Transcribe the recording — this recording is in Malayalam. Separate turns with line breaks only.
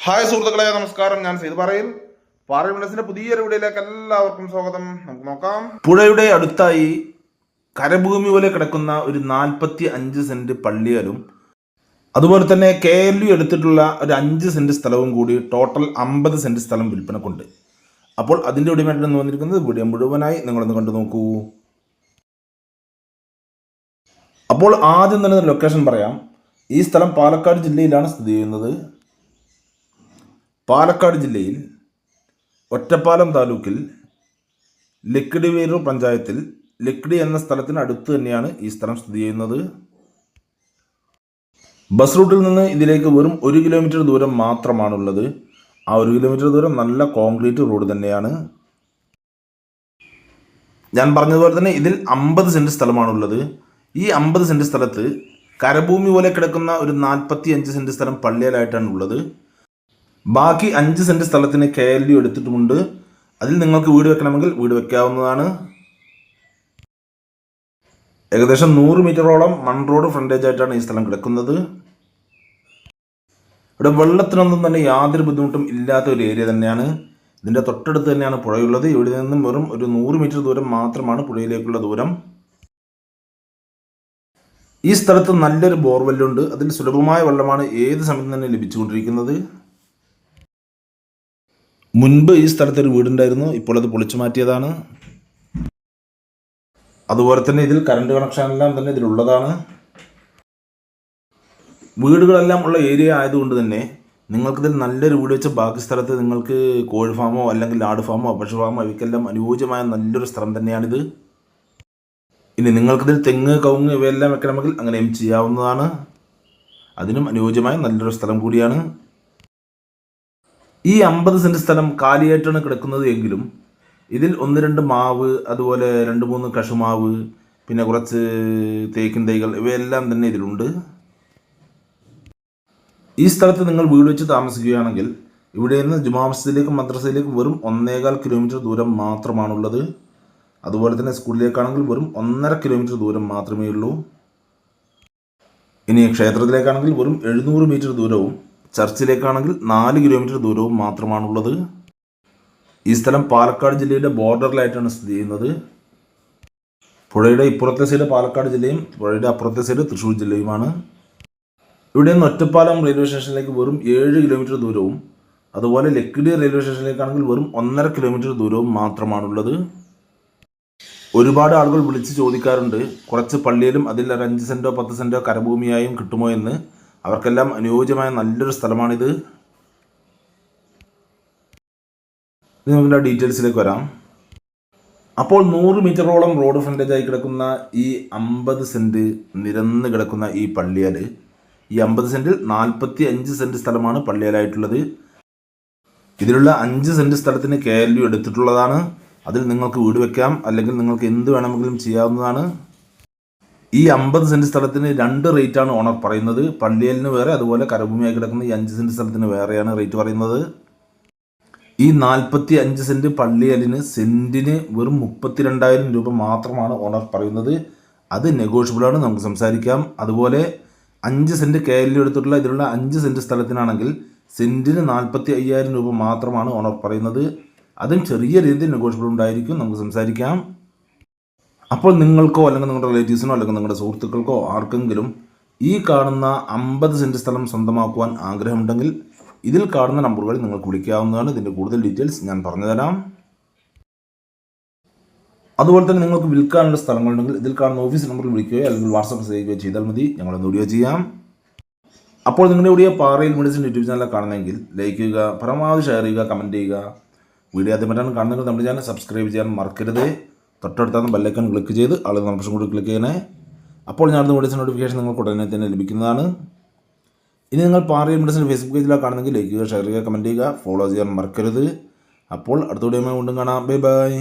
ഹായ് സുഹൃത്തുക്കളെ, നമസ്കാരം. ഞാൻ സെയ്ത് പാറയിൽ പുതിയൊരു വീഡിയോയിലേക്ക് എല്ലാവർക്കും സ്വാഗതം. നമുക്ക് നോക്കാം. പുഴയുടെ അടുത്തായി കരഭൂമി പോലെ കിടക്കുന്ന ഒരു 45 സെന്റ് പള്ളിയാലും അതുപോലെ തന്നെ KLU എടുത്തിട്ടുള്ള ഒരു 5 സെന്റ് സ്ഥലവും കൂടി ടോട്ടൽ 50 സെന്റ് സ്ഥലം വിൽപ്പനക്കുണ്ട്. അപ്പോൾ അതിൻ്റെ ഉടമയായിട്ട് വന്നിരിക്കുന്നത് വീഡിയോ മുഴുവനായി നിങ്ങളൊന്ന് കണ്ടു നോക്കൂ. അപ്പോൾ ആദ്യം തന്നെ ലൊക്കേഷൻ പറയാം. ഈ സ്ഥലം പാലക്കാട് ജില്ലയിലാണ് സ്ഥിതി ചെയ്യുന്നത്. പാലക്കാട് ജില്ലയിൽ ഒറ്റപ്പാലം താലൂക്കിൽ ലക്കിടി വേരൂർ പഞ്ചായത്തിൽ ലക്കിടി എന്ന സ്ഥലത്തിന് അടുത്ത് തന്നെയാണ് ഈ സ്ഥലം സ്ഥിതി ചെയ്യുന്നത്. ബസ് റൂട്ടിൽ നിന്ന് ഇതിലേക്ക് വെറും 1 കിലോമീറ്റർ ദൂരം മാത്രമാണുള്ളത്. ആ 1 കിലോമീറ്റർ ദൂരം നല്ല കോൺക്രീറ്റ് റോഡ് തന്നെയാണ്. ഞാൻ പറഞ്ഞതുപോലെ തന്നെ ഇതിൽ 50 സെന്റ് സ്ഥലമാണുള്ളത്. ഈ 50 സെന്റ് സ്ഥലത്ത് കരഭൂമി പോലെ കിടക്കുന്ന ഒരു 45 സെന്റ് സ്ഥലം പള്ളിയിലായിട്ടാണ് ഉള്ളത്. ബാക്കി 5 സെന്റ് സ്ഥലത്തിന് KLU എടുത്തിട്ടുമുണ്ട്. അതിൽ നിങ്ങൾക്ക് വീട് വെക്കണമെങ്കിൽ വീട് വെക്കാവുന്നതാണ്. ഏകദേശം 100 മീറ്ററോളം മൺ റോഡ് ഫ്രണ്ടേജ് ആയിട്ടാണ് ഈ സ്ഥലം കിടക്കുന്നത്. ഇവിടെ വെള്ളത്തിനൊന്നും തന്നെ യാതൊരു ബുദ്ധിമുട്ടും ഇല്ലാത്ത ഒരു ഏരിയ തന്നെയാണ്. ഇതിൻ്റെ തൊട്ടടുത്ത് തന്നെയാണ് പുഴയുള്ളത്. ഇവിടെ നിന്നും വെറും ഒരു 100 മീറ്റർ ദൂരം മാത്രമാണ് പുഴയിലേക്കുള്ള ദൂരം. ഈ സ്ഥലത്ത് നല്ലൊരു ബോർവെല്ലുണ്ട്. അതിൽ സുലഭമായ വെള്ളമാണ് ഏത് സമയത്തും തന്നെ ലഭിച്ചുകൊണ്ടിരിക്കുന്നത്. മുൻപ് ഈ സ്ഥലത്ത് ഒരു വീടുണ്ടായിരുന്നു. ഇപ്പോൾ അത് പൊളിച്ചു മാറ്റിയതാണ്. അതുപോലെ തന്നെ ഇതിൽ കറണ്ട് കണക്ഷനെല്ലാം തന്നെ ഇതിലുള്ളതാണ്. വീടുകളെല്ലാം ഉള്ള ഏരിയ ആയതുകൊണ്ട് തന്നെ നിങ്ങൾക്കിതിൽ നല്ലൊരു വീട് വെച്ച ബാക്കി സ്ഥലത്ത് നിങ്ങൾക്ക് കോഴി ഫാമോ അല്ലെങ്കിൽ ആട് ഫാമോ പശു ഫാമോ ഇവയ്ക്കെല്ലാം അനുയോജ്യമായ നല്ലൊരു സ്ഥലം തന്നെയാണിത്. ഇനി നിങ്ങൾക്കിതിൽ തെങ്ങ് കവുങ്ങ് ഇവയെല്ലാം വെക്കണമെങ്കിൽ അങ്ങനെയും ചെയ്യാവുന്നതാണ്. അതിനും അനുയോജ്യമായ നല്ലൊരു സ്ഥലം കൂടിയാണ്. ഈ 50 സെന്റ് സ്ഥലം കാലിയായിട്ടാണ് കിടക്കുന്നത് എങ്കിലും ഇതിൽ 1-2 മാവ്, അതുപോലെ 2-3 കശുമാവ്, പിന്നെ കുറച്ച് തേക്കിൻ തൈകൾ ഇവയെല്ലാം തന്നെ ഇതിലുണ്ട്. ഈ സ്ഥലത്ത് നിങ്ങൾ വീട് വെച്ച് താമസിക്കുകയാണെങ്കിൽ ഇവിടെ നിന്ന് ജുമാ മസ്ജിദിലേക്കും മദ്രസയിലേക്കും വെറും 1.25 കിലോമീറ്റർ ദൂരം മാത്രമാണുള്ളത്. അതുപോലെ തന്നെ സ്കൂളിലേക്കാണെങ്കിൽ വെറും 1.5 കിലോമീറ്റർ ദൂരം മാത്രമേ ഉള്ളൂ. ഇനി ക്ഷേത്രത്തിലേക്കാണെങ്കിൽ വെറും 700 മീറ്റർ ദൂരവും ചർച്ചിലേക്കാണെങ്കിൽ 4 കിലോമീറ്റർ ദൂരവും മാത്രമാണുള്ളത്. ഈ സ്ഥലം പാലക്കാട് ജില്ലയുടെ ബോർഡറിലായിട്ടാണ് സ്ഥിതി ചെയ്യുന്നത്. പുഴയുടെ ഇപ്പുറത്തെ സൈഡ് പാലക്കാട് ജില്ലയും പുഴയുടെ അപ്പുറത്തെ സൈഡ് തൃശ്ശൂർ ജില്ലയുമാണ്. ഇവിടെ നിന്ന് ഒറ്റപ്പാലം റെയിൽവേ സ്റ്റേഷനിലേക്ക് വെറും 7 കിലോമീറ്റർ ദൂരവും അതുപോലെ ലക്കിടി റെയിൽവേ സ്റ്റേഷനിലേക്കാണെങ്കിൽ വെറും 1.5 കിലോമീറ്റർ ദൂരവും മാത്രമാണുള്ളത്. ഒരുപാട് ആളുകൾ വിളിച്ച് ചോദിക്കാറുണ്ട് കുറച്ച് പള്ളിയിലും അതിൽ ഒരു 5 സെൻറ്റോ 10 സെൻറ്റോ കരഭൂമിയായും കിട്ടുമോ എന്ന്. അവർക്കെല്ലാം അനുയോജ്യമായ നല്ലൊരു സ്ഥലമാണിത്. ഇനി നമുക്ക് ഡീറ്റെയിൽസിലേക്ക് വരാം. അപ്പോൾ 100 മീറ്ററോളം റോഡ് ഫ്രണ്ടേജായി കിടക്കുന്ന ഈ 50 സെൻറ്റ് നിരന്ന് കിടക്കുന്ന ഈ പള്ളിയാൽ, ഈ 50 സെൻറ്റിൽ 45 സെൻറ്റ് സ്ഥലമാണ് പള്ളിയാലായിട്ടുള്ളത്. ഇതിലുള്ള 5 സെൻറ്റ് സ്ഥലത്തിന് KLU എടുത്തിട്ടുള്ളതാണ്. അതിൽ നിങ്ങൾക്ക് വീട് വെക്കാം, അല്ലെങ്കിൽ നിങ്ങൾക്ക് എന്ത് വേണമെങ്കിലും ചെയ്യാവുന്നതാണ്. ഈ 50 സെൻറ്റ് സ്ഥലത്തിന് 2 റേറ്റാണ് ഓണർ പറയുന്നത്. പള്ളിയലിന് വേറെ, അതുപോലെ കരഭൂമിയായി കിടക്കുന്ന ഈ 5 സെൻറ്റ് സ്ഥലത്തിന് വേറെയാണ് റേറ്റ് പറയുന്നത്. ഈ 45 സെൻറ്റ് പള്ളിയലിന് സെൻറ്റിന് വെറും 32,000 രൂപ മാത്രമാണ് ഓണർ പറയുന്നത്. അത് നെഗോഷ്യബിളാണ്, നമുക്ക് സംസാരിക്കാം. അതുപോലെ 5 സെൻറ്റ് KLU എടുത്തിട്ടുള്ള ഇതിലുള്ള 5 സെൻറ്റ് സ്ഥലത്തിനാണെങ്കിൽ സെൻറ്റിന് 45,000 രൂപ മാത്രമാണ് ഓണർ പറയുന്നത്. അതും ചെറിയ രീതിയിൽ നെഗോഷ്യബിൾ ഉണ്ടായിരിക്കും, നമുക്ക് സംസാരിക്കാം. അപ്പോൾ നിങ്ങൾക്കോ അല്ലെങ്കിൽ നിങ്ങളുടെ റിലേറ്റീവ്സിനോ അല്ലെങ്കിൽ നിങ്ങളുടെ സുഹൃത്തുക്കൾക്കോ ആർക്കെങ്കിലും ഈ കാണുന്ന 50 സെൻറ്റ് സ്ഥലം സ്വന്തമാക്കുവാൻ ആഗ്രഹമുണ്ടെങ്കിൽ ഇതിൽ കാണുന്ന നമ്പറുകളിൽ നിങ്ങൾക്ക് വിളിക്കാവുന്നതാണ്. ഇതിൻ്റെ കൂടുതൽ ഡീറ്റെയിൽസ് ഞാൻ പറഞ്ഞുതരാം. അതുപോലെ തന്നെ നിങ്ങൾക്ക് വിൽക്കാനുള്ള സ്ഥലങ്ങളുണ്ടെങ്കിൽ ഇതിൽ കാണുന്ന ഓഫീസ് നമ്പറിൽ വിളിക്കുകയോ അല്ലെങ്കിൽ വാട്സാപ്പ് ചെയ്യുകയോ ചെയ്താൽ മതി, ഞങ്ങളൊന്ന് വീഡിയോ ചെയ്യാം. അപ്പോൾ നിങ്ങളുടെ വീഡിയോ പാറയിൽ മെഡിസിൻ യൂട്യൂബ് ചാനൽ കാണുന്നെങ്കിൽ ലൈക്ക് ചെയ്യുക, പരമാവധി ഷെയർ ചെയ്യുക, കമൻറ്റ് ചെയ്യുക. വീഡിയോ ആദ്യമായിട്ടാണ് കാണുന്നെങ്കിൽ നമ്മുടെ ചാനൽ സബ്സ്ക്രൈബ് ചെയ്യാൻ മറക്കരുത്. തൊട്ടടുത്താണ് ബെല്ലൈക്കൺ ക്ലിക്ക് ചെയ്ത് ആളുകൾ ഓപ്ഷൻ കൂടി ക്ലിക്ക് ചെയ്യണേ. അപ്പോൾ ഞാനത് വീഡിയോസ് നോട്ടിഫിക്കേഷൻ നിങ്ങൾക്ക് ഉടനെ തന്നെ ലഭിക്കുന്നതാണ്. ഇനി നിങ്ങൾ പാറയിൽ മെഡിസിൻ ഫേസ്ബുക്ക് പേജിലാണ് കാണുന്നെങ്കിൽ ലൈക്ക് ചെയ്യുക, ഷെയർ ചെയ്യുക, കമൻറ്റ് ചെയ്യുക, ഫോളോ ചെയ്യാൻ മറക്കരുത്. അപ്പോൾ അടുത്ത വീഡിയോ വീണ്ടും കാണാം. Bye bye.